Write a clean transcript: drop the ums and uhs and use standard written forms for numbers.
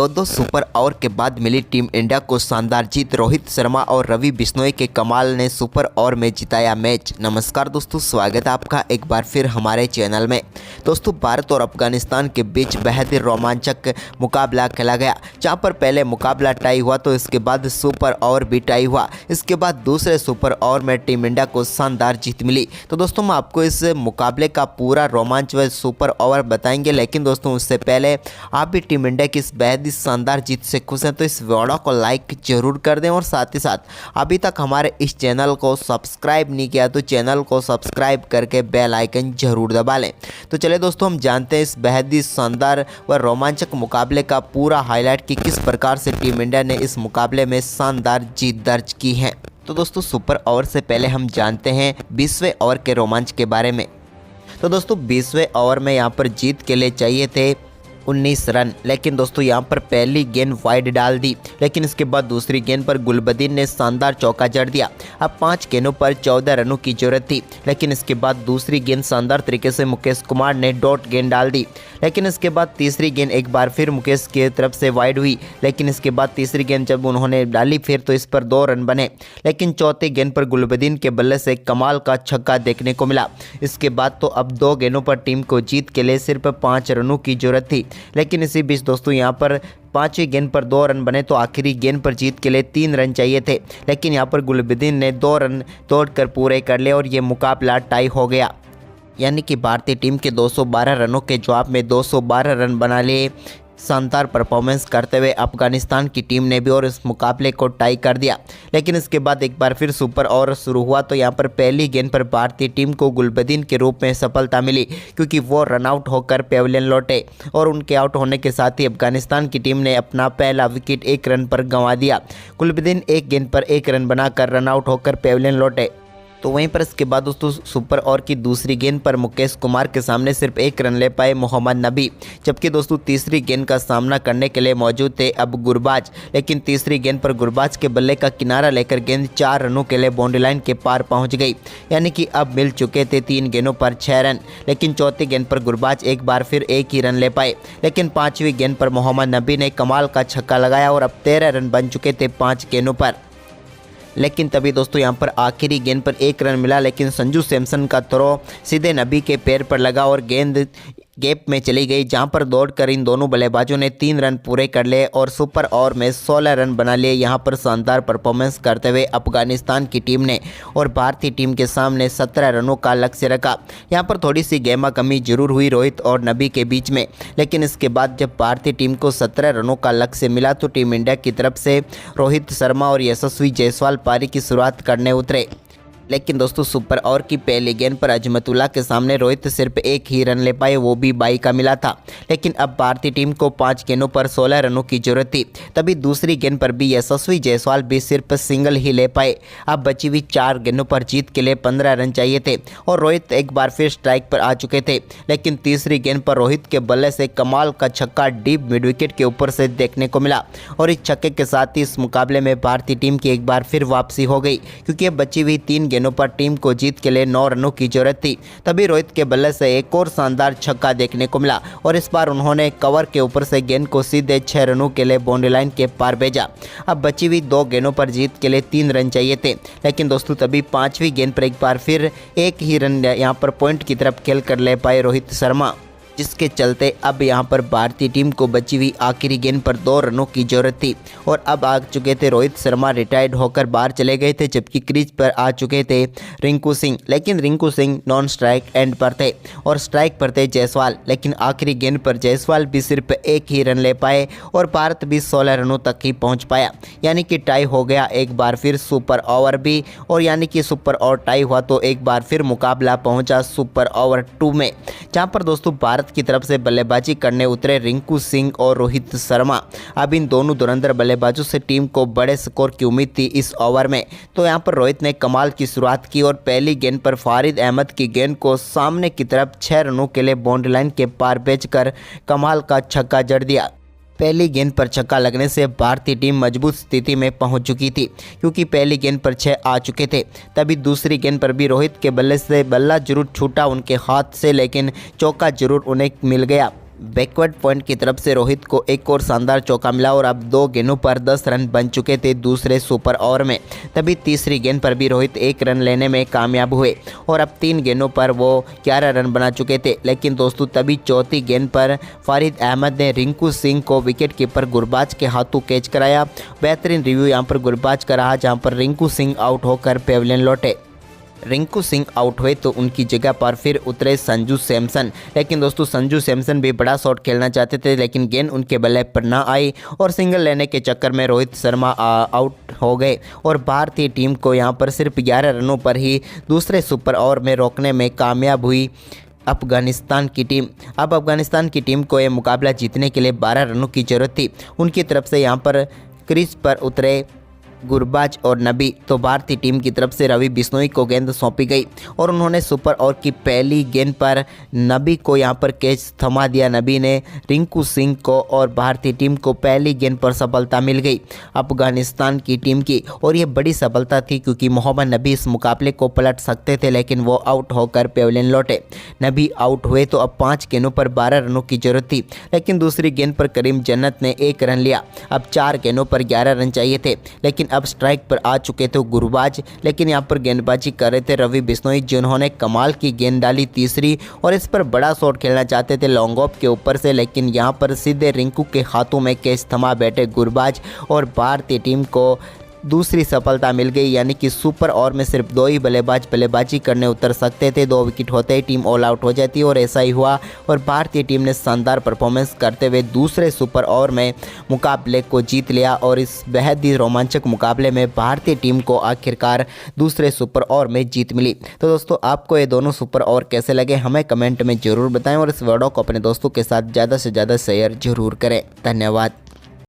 दो super over के बाद मिली टीम इंडिया को शानदार जीत। रोहित शर्मा और रवि बिश्नोई के कमाल ने सुपर ओवर में जिताया मैच। नमस्कार दोस्तों, स्वागत है आपका एक बार फिर हमारे चैनल में। दोस्तों, भारत और अफगानिस्तान के बीच बेहद ही रोमांचक मुकाबला खेला गया, जहां पर पहले मुकाबला टाई हुआ तो इसके बाद सुपर ओवर भी टाई हुआ। इसके बाद दूसरे सुपर ओवर में टीम इंडिया को शानदार जीत मिली। तो दोस्तों, मैं आपको इस मुकाबले का पूरा रोमांच व सुपर ओवर बताएंगे, लेकिन दोस्तों उससे पहले आप भी टीम इंडिया की इस बेहद ही शानदार जीत से खुश हैं तो इस वीडियो को लाइक जरूर कर दें और साथ ही साथ अभी तक हमारे इस चैनल को सब्सक्राइब नहीं किया तो चैनल को सब्सक्राइब करके बेल आइकन जरूर दबा लें। तो चलिए दोस्तों, हम जानते हैं इस बेहद ही शानदार व रोमांचक मुकाबले का पूरा हाईलाइट कि किस प्रकार से टीम इंडिया ने इस मुकाबले में शानदार जीत दर्ज की है। तो दोस्तों, सुपर ओवर से पहले हम जानते हैं 20वें ओवर के रोमांच के बारे में। तो दोस्तों, 20वें ओवर में यहाँ पर जीत के लिए चाहिए थे 19 रन, लेकिन दोस्तों यहाँ पर पहली गेंद वाइड डाल दी, लेकिन इसके बाद दूसरी गेंद पर गुलबदीन ने शानदार चौका जड़ दिया। अब 5 गेंदों पर 14 रनों की जरूरत थी, लेकिन इसके बाद दूसरी गेंद शानदार तरीके से मुकेश कुमार ने डॉट गेंद डाल दी, लेकिन इसके बाद तीसरी गेंद एक बार फिर मुकेश की तरफ से वाइड हुई, लेकिन इसके बाद तीसरी गेंद जब उन्होंने डाली फिर तो इस पर 2 रन बने, लेकिन चौथी गेंद पर गुलबदीन के बल्ले से कमाल का छक्का देखने को मिला। इसके बाद तो अब 2 गेंदों पर टीम को जीत के लिए सिर्फ 5 रनों की जरूरत थी, लेकिन इसी बीच दोस्तों यहाँ पर 5वीं गेंद पर 2 रन बने तो आखिरी गेंद पर जीत के लिए 3 रन चाहिए थे, लेकिन यहाँ पर गुलबदीन ने 2 रन तोड़कर पूरे कर लिए और ये मुकाबला टाई हो गया। यानी कि भारतीय टीम के 212 रनों के जवाब में 212 रन बना लिए। शानदार परफॉर्मेंस करते हुए अफगानिस्तान की टीम ने भी और इस मुकाबले को टाई कर दिया, लेकिन इसके बाद एक बार फिर सुपर ओवर शुरू हुआ तो यहाँ पर पहली गेंद पर भारतीय टीम को गुलबदीन के रूप में सफलता मिली, क्योंकि वो रनआउट होकर पेविलियन लौटे और उनके आउट होने के साथ ही अफगानिस्तान की टीम ने अपना पहला विकेट 1 रन पर गंवा दिया। गुलबदीन 1 गेंद पर 1 रन बनाकर रनआउट होकर पेविलियन लौटे। तो वहीं पर इसके बाद दोस्तों सुपर ओवर की दूसरी गेंद पर मुकेश कुमार के सामने सिर्फ 1 रन ले पाए मोहम्मद नबी, जबकि दोस्तों तीसरी गेंद का सामना करने के लिए मौजूद थे अब गुरबाज, लेकिन तीसरी गेंद पर गुरबाज के बल्ले का किनारा लेकर गेंद 4 रनों के लिए बाउंड्री लाइन के पार पहुंच गई। यानी कि अब मिल चुके थे 3 गेंदों पर 6 रन, लेकिन चौथी गेंद पर गुरबाज एक बार फिर 1 ही रन ले पाए, लेकिन 5वीं गेंद पर मोहम्मद नबी ने कमाल का छक्का लगाया और अब 13 रन बन चुके थे 5 गेंदों पर। लेकिन तभी दोस्तों यहाँ पर आखिरी गेंद पर 1 रन मिला, लेकिन संजू सैमसन का थ्रो सीधे नबी के पैर पर लगा और गेंद गैप में चली गई, जहां पर दौड़कर इन दोनों बल्लेबाजों ने 3 रन पूरे कर लिए और सुपर ओवर में 16 रन बना लिए। यहां पर शानदार परफॉर्मेंस करते हुए अफगानिस्तान की टीम ने और भारतीय टीम के सामने 17 रनों का लक्ष्य रखा। यहां पर थोड़ी सी गेमा कमी जरूर हुई रोहित और नबी के बीच में, लेकिन इसके बाद जब भारतीय टीम को 17 रनों का लक्ष्य मिला तो टीम इंडिया की तरफ से रोहित शर्मा और यशस्वी जायसवाल पारी की शुरुआत करने उतरे। लेकिन दोस्तों सुपर ओवर की पहली गेंद पर अजमतुल्ला के सामने रोहित सिर्फ 1 ही रन ले पाए, वो भी 22 का मिला था, लेकिन अब भारतीय टीम को 5 गेंदों पर 16 रनों की जरूरत थी। तभी दूसरी गेंद पर भी यशस्वी जायसवाल भी सिर्फ सिंगल ही ले पाए। अब बची हुई 4 गेंदों पर जीत के लिए 15 रन चाहिए थे और रोहित एक बार फिर स्ट्राइक पर आ चुके थे, लेकिन तीसरी गेंद पर रोहित के बल्ले से कमाल का छक्का डीप मिड विकेट के ऊपर से देखने को मिला और इस छक्के के साथ ही इस मुकाबले में भारतीय टीम की एक बार फिर वापसी हो गई, क्योंकि अब बची हुई 3 गेंदों पर टीम को जीत के लिए 9 रनों की जरूरत थी। तभी रोहित के बल्ले से एक और शानदार छक्का देखने को मिला और इस बार उन्होंने कवर के ऊपर से गेंद को सीधे 6 रनों के लिए बाउंड्री लाइन के पार भेजा। अब बची हुई 2 गेंदों पर जीत के लिए 3 रन चाहिए थे, लेकिन दोस्तों तभी 5वीं गेंद पर एक बार फिर 1 ही रन यहां पर पॉइंट की तरफ खेल कर ले पाए रोहित शर्मा, जिसके चलते अब यहां पर भारतीय टीम को बची हुई आखिरी गेंद पर 2 रनों की जरूरत थी और अब आ चुके थे रोहित शर्मा रिटायर्ड होकर बाहर चले गए थे, जबकि क्रीज पर आ चुके थे रिंकू सिंह, लेकिन Rinku Singh non strike and पर थे और स्ट्राइक पर थे जायसवाल, लेकिन आखिरी गेंद पर जायसवाल भी सिर्फ 1 ही रन ले पाए और भारत भी 16 रनों तक ही पहुंच पाया। यानी कि टाई हो गया एक बार फिर सुपर ओवर भी, और यानी कि सुपर ओवर टाई हुआ तो एक बार फिर मुकाबला पहुंचा सुपर ओवर 2 में, जहां पर दोस्तों भारत की तरफ से बल्लेबाजी करने उतरे रिंकू सिंह और रोहित शर्मा। अब इन दोनों धुरंधर बल्लेबाजों से टीम को बड़े स्कोर की उम्मीद थी इस ओवर में। तो यहां पर रोहित ने कमाल की शुरुआत की और पहली गेंद पर फारिद अहमद की गेंद को सामने की तरफ 6 रनों के लिए बाउंड्री लाइन के पार भेजकर कमाल का छक्का जड़ दिया। पहली गेंद पर छक्का लगने से भारतीय टीम मजबूत स्थिति में पहुंच चुकी थी, क्योंकि पहली गेंद पर 6 आ चुके थे। तभी दूसरी गेंद पर भी रोहित के बल्ले से बल्ला जरूर छूटा उनके हाथ से, लेकिन चौका जरूर उन्हें मिल गया। बैकवर्ड पॉइंट की तरफ से रोहित को एक और शानदार चौका मिला और अब 2 गेंदों पर 10 रन बन चुके थे दूसरे सुपर ओवर में। तभी तीसरी गेंद पर भी रोहित 1 रन लेने में कामयाब हुए और अब 3 गेंदों पर वो 11 रन बना चुके थे। लेकिन दोस्तों तभी चौथी गेंद पर फारिद अहमद ने रिंकू सिंह को विकेट कीपर गुरबाज के हाथों कैच कराया। बेहतरीन रिव्यू यहाँ पर गुरबाज का रहा, जहाँ पर रिंकू सिंह आउट होकर पेविलियन लौटे। रिंकू सिंह आउट हुए तो उनकी जगह पर फिर उतरे संजू सैमसन। लेकिन दोस्तों संजू सैमसन भी बड़ा शॉट खेलना चाहते थे, लेकिन गेंद उनके बल्ले पर ना आई और सिंगल लेने के चक्कर में रोहित शर्मा आउट हो गए और भारतीय टीम को यहां पर सिर्फ 11 रनों पर ही दूसरे सुपर ओवर में रोकने में कामयाब हुई अफगानिस्तान की टीम। अब अफगानिस्तान की टीम को यह मुकाबला जीतने के लिए 12 रनों की जरूरत थी। उनकी तरफ से यहाँ पर क्रीज पर उतरे गुरबाज और नबी, तो भारतीय टीम की तरफ से रवि बिश्नोई को गेंद सौंपी गई और उन्होंने सुपर ओवर की पहली गेंद पर नबी को यहां पर कैच थमा दिया। नबी ने रिंकू सिंह को और भारतीय टीम को पहली गेंद पर सफलता मिल गई अफगानिस्तान की टीम की, और ये बड़ी सफलता थी क्योंकि मोहम्मद नबी इस मुकाबले को पलट सकते थे, लेकिन वो आउट होकर पेविलियन लौटे। नबी आउट हुए तो अब 5 गेंदों पर 12 रनों की जरूरत थी, लेकिन दूसरी गेंद पर करीम जन्नत ने 1 रन लिया। अब 4 गेंदों पर 11 रन चाहिए थे, लेकिन अब स्ट्राइक पर आ चुके थे गुरबाज। लेकिन यहां पर गेंदबाजी कर रहे थे रवि बिश्नोई, जिन्होंने कमाल की गेंद डाली तीसरी और इस पर बड़ा शॉट खेलना चाहते थे लॉन्ग ऑफ के ऊपर से, लेकिन यहां पर सीधे रिंकू के हाथों में कैच थमा बैठे गुरबाज और भारतीय टीम को दूसरी सफलता मिल गई। यानी कि सुपर ओवर में सिर्फ 2 ही बल्लेबाज बल्लेबाजी करने उतर सकते थे। 2 विकेट होते ही टीम ऑल आउट हो जाती और ऐसा ही हुआ और भारतीय टीम ने शानदार परफॉर्मेंस करते हुए दूसरे सुपर ओवर में मुकाबले को जीत लिया और इस बेहद ही रोमांचक मुकाबले में भारतीय टीम को आखिरकार दूसरे सुपर ओवर में जीत मिली। तो दोस्तों आपको ये दोनों सुपर ओवर कैसे लगे हमें कमेंट में ज़रूर बताएं और इस वीडियो को अपने दोस्तों के साथ ज़्यादा से ज़्यादा शेयर जरूर करें। धन्यवाद।